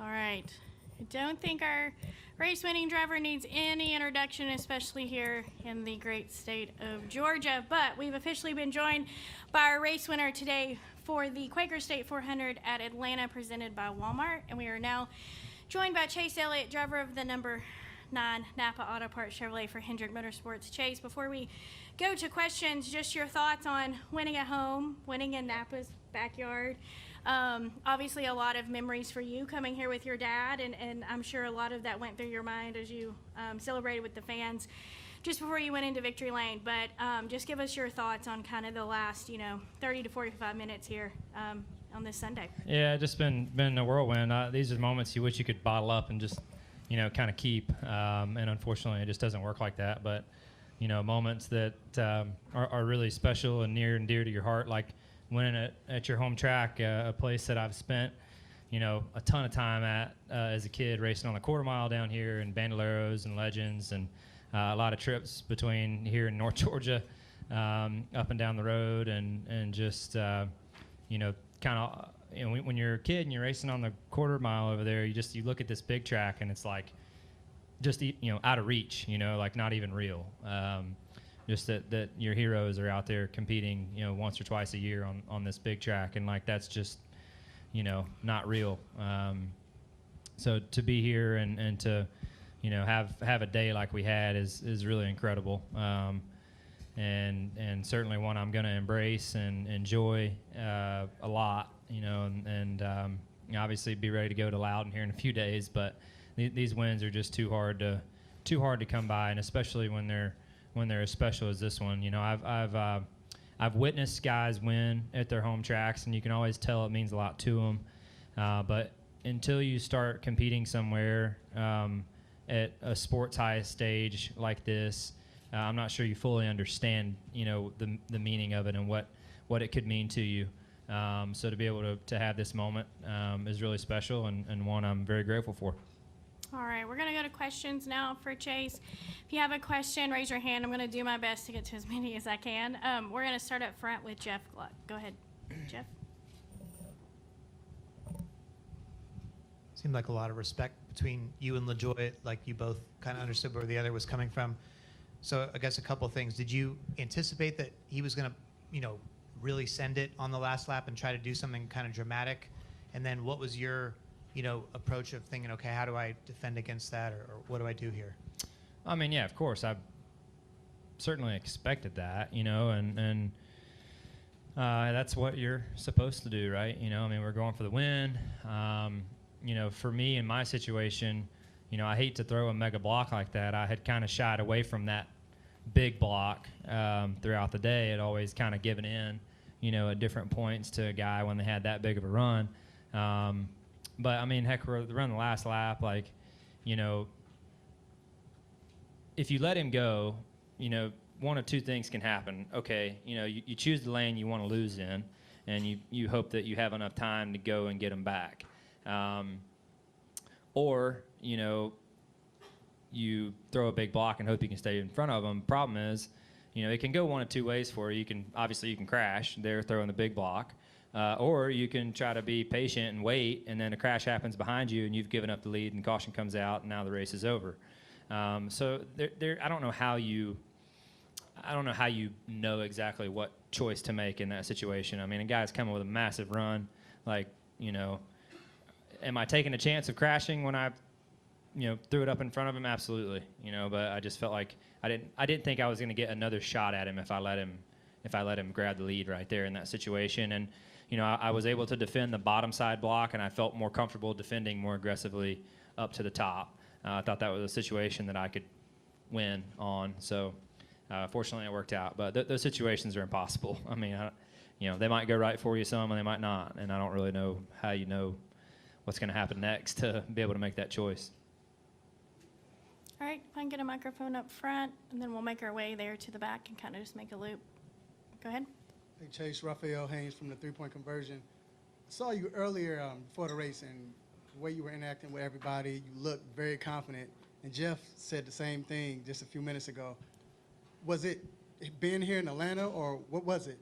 All right. I don't think our race-winning driver needs any introduction, especially here in the great state of Georgia. But we've officially been joined by our race winner today for the Quaker State 400 at Atlanta, presented by Walmart. And we are now joined by Chase Elliott, driver of the number 9 Napa Auto Parts Chevrolet for Hendrick Motorsports. Chase, before we go to questions, just your thoughts on winning at home, winning in Napa's backyard. Obviously a lot of memories for you coming here with your dad, and I'm sure a lot of that went through your mind as you celebrated with the fans just before you went into victory lane. But just give us your thoughts on kind of the last 30 to 45 minutes here on this Sunday. Yeah, just been a whirlwind. These are moments you wish you could bottle up and just kind of keep, and unfortunately it just doesn't work like that. But moments that are really special and near and dear to your heart, like winning at your home track, a place that I've spent, a ton of time at as a kid, racing on the quarter mile down here, and Bandoleros and Legends, and a lot of trips between here and North Georgia, up and down the road, and just kind of when you're a kid and you're racing on the quarter mile over there, you look at this big track and it's like just out of reach, like not even real. Just that your heroes are out there competing, once or twice a year on this big track, and like that's just, not real. So to be here and to, have a day like we had is really incredible, and certainly one I'm going to embrace and enjoy a lot, and obviously be ready to go to Loudon here in a few days. But these wins are just too hard to come by, and especially when they're as special as this one. I've witnessed guys win at their home tracks, and you can always tell it means a lot to them. But until you start competing somewhere at a sport's highest stage like this, I'm not sure you fully understand, the meaning of it and what it could mean to you. So to be able to have this moment is really special, and one I'm very grateful for. All right, we're going to go to questions now for Chase. If you have a question, raise your hand. I'm going to do my best to get to as many as I can. We're going to start up front with Jeff Gluck. Go ahead, Jeff. Seemed like a lot of respect between you and LaJoy, like you both kind of understood where the other was coming from. So I guess a couple of things. Did you anticipate that he was going to, really send it on the last lap and try to do something kind of dramatic? And then what was your approach of thinking, okay, how do I defend against that, or what do I do here? I mean, yeah, of course, I certainly expected that, and that's what you're supposed to do, right? We're going for the win. For me in my situation, I hate to throw a mega block like that. I had kind of shied away from that big block throughout the day. I'd always kind of given in, at different points to a guy when they had that big of a run. But, heck, we're running the last lap, if you let him go, one of two things can happen. Okay, you choose the lane you want to lose in, and you hope that you have enough time to go and get him back. Or, you throw a big block and hope you can stay in front of him. Problem is, it can go one of two ways for you. You can crash there throwing the big block. Or you can try to be patient and wait, and then a crash happens behind you, and you've given up the lead, and caution comes out, and now the race is over. So I don't know how you know exactly what choice to make in that situation. A guy's coming with a massive run, am I taking a chance of crashing when I, threw it up in front of him? Absolutely, But I just felt like I didn't think I was going to get another shot at him if I let him grab the lead right there in that situation. And I was able to defend the bottom side block, and I felt more comfortable defending more aggressively up to the top. I thought that was a situation that I could win on. So fortunately it worked out. But those situations are impossible. They might go right for you some, and they might not. And I don't really know how you know what's going to happen next to be able to make that choice. All right, if I can get a microphone up front, and then we'll make our way there to the back and kind of just make a loop. Go ahead. Hey, Chase, Raphael Haynes from the three-point conversion. I saw you earlier before the race, and the way you were interacting with everybody, you looked very confident. And Jeff said the same thing just a few minutes ago. Was it being here in Atlanta, or what was it?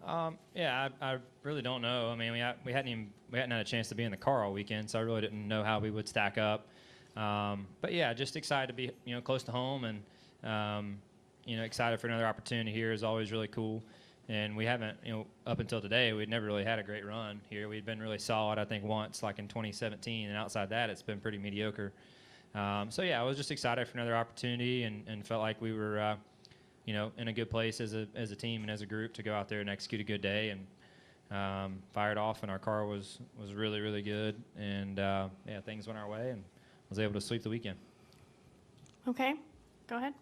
Yeah, I really don't know. I mean, we hadn't had a chance to be in the car all weekend, so I really didn't know how we would stack up. But yeah, just excited to be close to home, and excited for another opportunity here is always really cool. And we haven't, up until today, we'd never really had a great run here. We'd been really solid, I think, once, like in 2017, and outside that, it's been pretty mediocre. So yeah, I was just excited for another opportunity, and felt like we were, in a good place as a team and as a group to go out there and execute a good day, and fired off, and our car was really, really good, and yeah, things went our way, and was able to sweep the weekend. Okay, go ahead.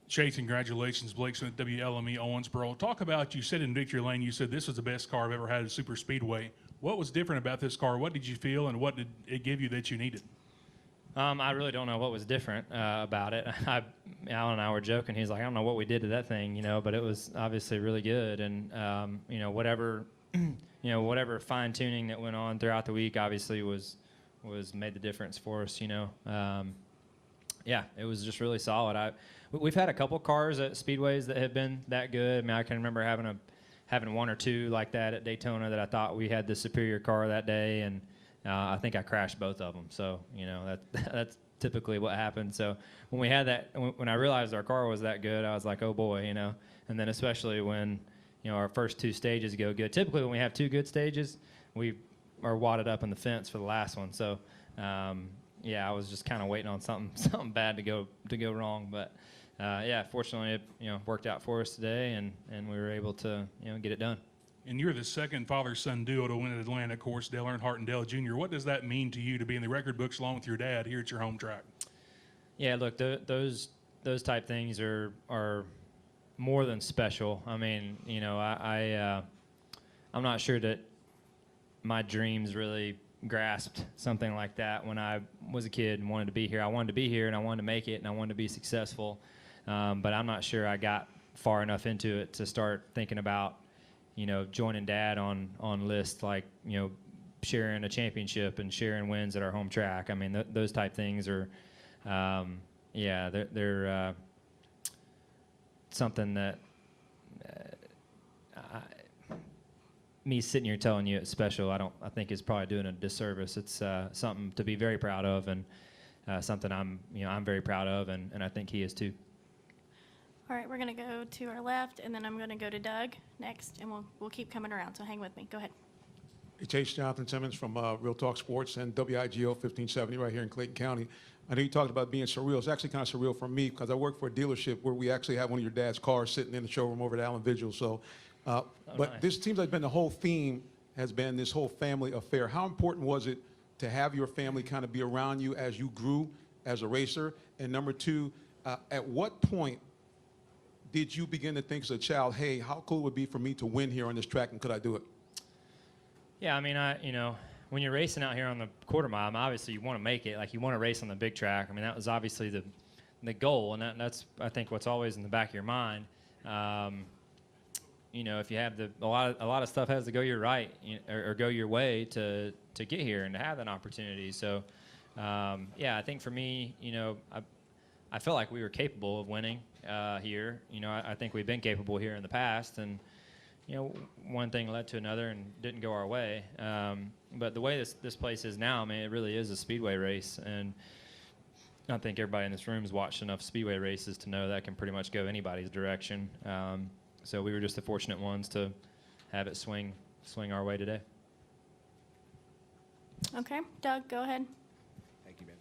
Chase, congratulations. Blake's at WLME Owensboro. Talk about, you said in Victory Lane, you said this was the best car I've ever had at Super Speedway. What was different about this car? What did you feel, and what did it give you that you needed? I really don't know what was different about it. Alan and I were joking. He's like, I don't know what we did to that thing, but it was obviously really good. And whatever, whatever fine tuning that went on throughout the week, obviously was made the difference for us. Yeah, it was just really solid. We've had a couple cars at speedways that have been that good. I mean, I can remember having one or two like that at Daytona that I thought we had the superior car that day, and I think I crashed both of them. So that's typically what happened. So when we had that, when I realized our car was that good, I was like, oh boy, And then especially when our first two stages go good. Typically when we have two good stages, we are wadded up in the fence for the last one. So yeah, I was just kind of waiting on something bad to go wrong, but. Yeah, fortunately, it worked out for us today, and we were able to get it done. And you're the second father-son duo to win at Atlanta, of course, Dale Earnhardt and Dale Jr. What does that mean to you to be in the record books along with your dad here at your home track? Yeah, look, those type things are more than special. I mean, I'm not sure that my dreams really grasped something like that when I was a kid and wanted to be here. I wanted to be here, and I wanted to make it, and I wanted to be successful. But I'm not sure I got far enough into it to start thinking about, joining Dad on lists like, sharing a championship and sharing wins at our home track. I mean, those type things are, yeah, they're something that me sitting here telling you it's special, I think is probably doing a disservice. It's something to be very proud of, and something I'm very proud of, and I think he is too. All right, we're going to go to our left, and then I'm going to go to Doug next, and we'll keep coming around, so hang with me. Go ahead. Hey, Chase, Jonathan Simmons from Real Talk Sports and WIGO 1570 right here in Clayton County. I know you talked about being surreal. It's actually kind of surreal for me because I work for a dealership where we actually have one of your dad's cars sitting in the showroom over at Allen Vigil. So, but nice. This seems like been the whole theme has been this whole family affair. How important was it to have your family kind of be around you as you grew as a racer? And number two, at what point did you begin to think as a child, hey, how cool it would be for me to win here on this track, and could I do it? Yeah, I mean, when you're racing out here on the quarter mile, obviously you want to make it. Like, you want to race on the big track. I mean, that was obviously the goal, and that's I think what's always in the back of your mind. If you have a lot of stuff has to go your right or go your way to get here and to have that opportunity. So, yeah, I think for me, I felt like we were capable of winning here. I think we've been capable here in the past, and one thing led to another and didn't go our way. But the way this place is now, I mean, it really is a speedway race, and I think everybody in this room has watched enough speedway races to know that can pretty much go anybody's direction. So we were just the fortunate ones to have it swing our way today. Okay, Doug, go ahead. Thank you, man.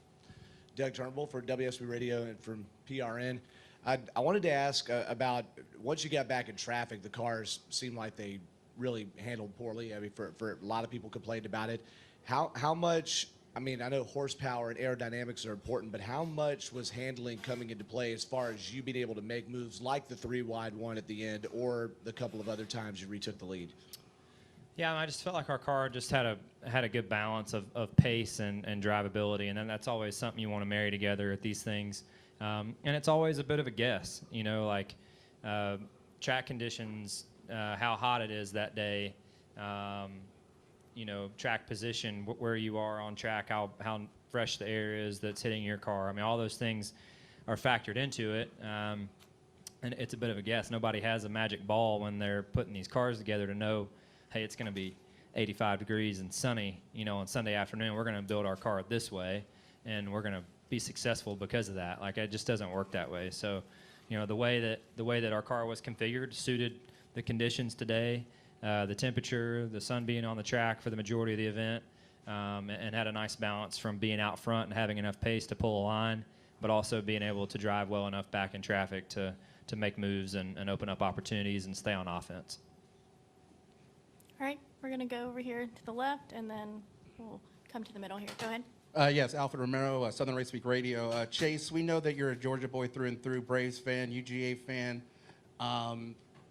Doug Turnbull for WSB Radio and from PRN. I wanted to ask about, once you got back in traffic, the cars seemed like they really handled poorly. I mean, for a lot of people complained about it. How much, I mean, I know horsepower and aerodynamics are important, but how much was handling coming into play as far as you being able to make moves like the 3-wide one at the end or the couple of other times you retook the lead? Yeah, I just felt like our car just had a good balance of pace and drivability, and then that's always something you want to marry together at these things. And it's always a bit of a guess, like track conditions, how hot it is that day, track position, where you are on track, how fresh the air is that's hitting your car. I mean, all those things are factored into it. and it's a bit of a guess. Nobody has a magic ball when they're putting these cars together to know, hey, it's going to be 85 degrees and sunny, on Sunday afternoon. We're going to build our car this way, and we're going to be successful because of that. Like, it just doesn't work that way. So, the way that our car was configured suited the conditions today, the temperature, the sun being on the track for the majority of the event, and had a nice balance from being out front and having enough pace to pull a line, but also being able to drive well enough back in traffic to make moves and open up opportunities and stay on offense. All right, we're going to go over here to the left, and then we'll come to the middle here. Go ahead. Yes, Alfred Romero, Southern Race Week Radio. Chase, we know that you're a Georgia boy through and through, Braves fan, UGA fan.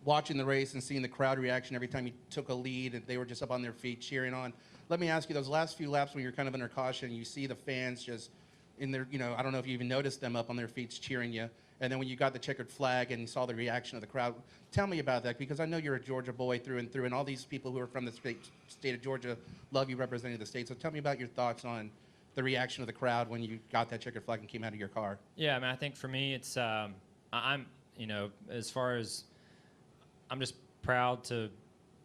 Watching the race and seeing the crowd reaction every time you took a lead, and they were just up on their feet cheering on. Let me ask you, those last few laps when you're kind of under caution, you see the fans just in their, I don't know if you even noticed them up on their feet cheering you. And then when you got the checkered flag and you saw the reaction of the crowd, tell me about that, because I know you're a Georgia boy through and through, and all these people who are from the state of Georgia love you representing the state. So tell me about your thoughts on the reaction of the crowd when you got that checkered flag and came out of your car. Yeah, I mean, I think for me, it's I'm as far as I'm just proud to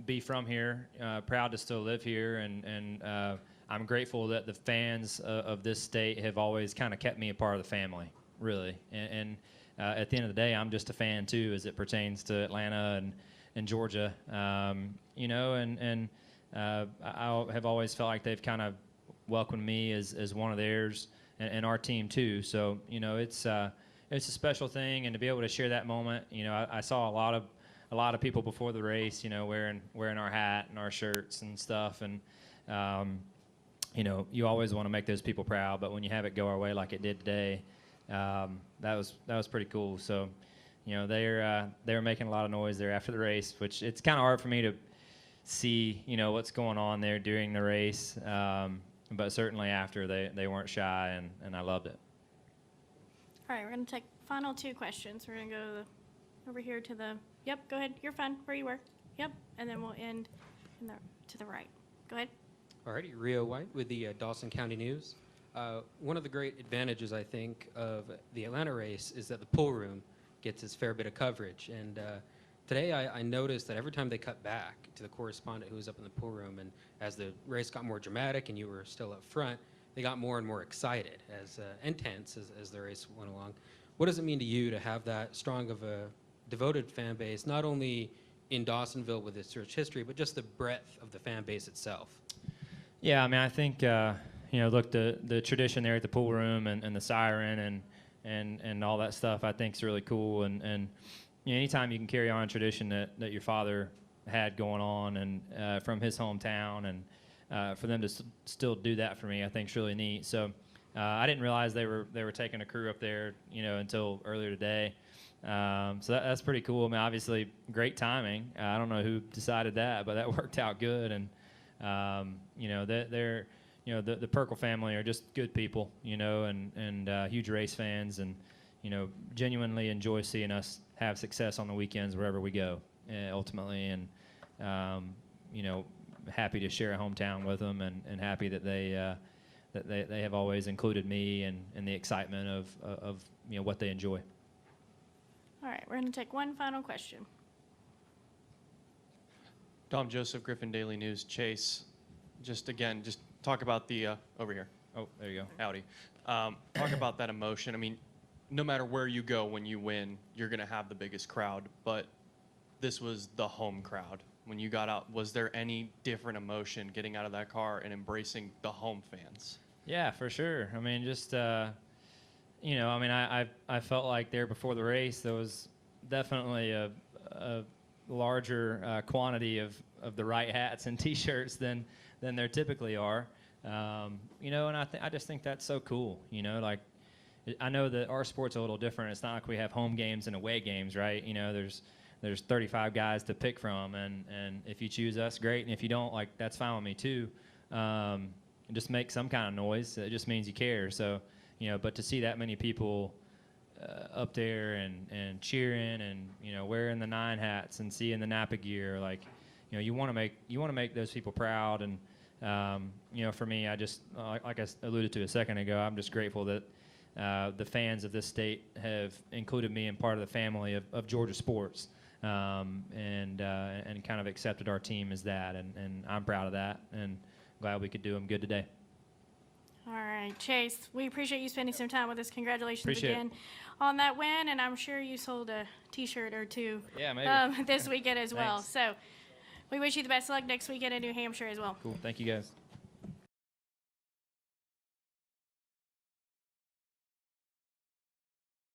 be from here, proud to still live here, and I'm grateful that the fans of this state have always kind of kept me a part of the family, really. And at the end of the day, I'm just a fan too, as it pertains to Atlanta and Georgia. I have always felt like they've kind of welcomed me as one of theirs, and our team too. So it's a special thing, and to be able to share that moment. I saw a lot of people before the race, wearing our hat and our shirts and stuff, and you always want to make those people proud, but when you have it go our way like it did today, that was pretty cool. So, they were making a lot of noise there after the race, which it's kind of hard for me to see, what's going on there during the race, but certainly after they weren't shy, and I loved it. All right, we're going to take final two questions. We're going to go over here to the, yep, go ahead. You're fine where you were. Yep, and then we'll end to the right. Go ahead. Alrighty, Rio White with the Dawson County News. One of the great advantages, I think, of the Atlanta race is that the pool room gets its fair bit of coverage. And today I noticed that every time they cut back to the correspondent who was up in the pool room, and as the race got more dramatic and you were still up front, they got more and more excited and tense as the race went along. What does it mean to you to have that strong of a devoted fan base, not only in Dawsonville with its rich history, but just the breadth of the fan base itself? Yeah, I mean, I think look, the tradition there at the pool room and the siren and all that stuff, I think is really cool. And anytime you can carry on a tradition that your father had going on and from his hometown, and for them to still do that for me, I think is really neat. So I didn't realize they were taking a crew up there, until earlier today. So that's pretty cool. I mean, obviously, great timing. I don't know who decided that, but that worked out good. And they're the Perkle family are just good people, and huge race fans, and genuinely enjoy seeing us have success on the weekends wherever we go, ultimately, and happy to share a hometown with them, and happy that they have always included me in the excitement of what they enjoy. All right, we're going to take one final question. Dom Joseph, Griffin Daily News. Chase, just talk about the, over here. Oh, there you go. Howdy. Talk about that emotion. I mean, no matter where you go when you win, you're going to have the biggest crowd, but this was the home crowd. When you got out, was there any different emotion getting out of that car and embracing the home fans? Yeah, for sure. I mean, just, I felt like there before the race, there was definitely a larger quantity of the right hats and T-shirts than there typically are. And I just think that's so cool. I know that our sport's a little different. It's not like we have home games and away games, right? There's 35 guys to pick from, and if you choose us, great. And if you don't, that's fine with me too. Just make some kind of noise. It just means you care. So, but to see that many people up there and cheering and wearing the 9 hats and seeing the Napa gear, you want to make those people proud. And for me, I just like I alluded to a second ago, I'm just grateful that the fans of this state have included me in part of the family of Georgia sports, and kind of accepted our team as that, and I'm proud of that, and glad we could do them good today. All right, Chase, we appreciate you spending some time with us. Congratulations Appreciate it. again on that win, and I'm sure you sold a T-shirt or two Yeah, maybe. this weekend as well. Thanks. So we wish you the best of luck next weekend in New Hampshire as well. Cool. Thank you, guys.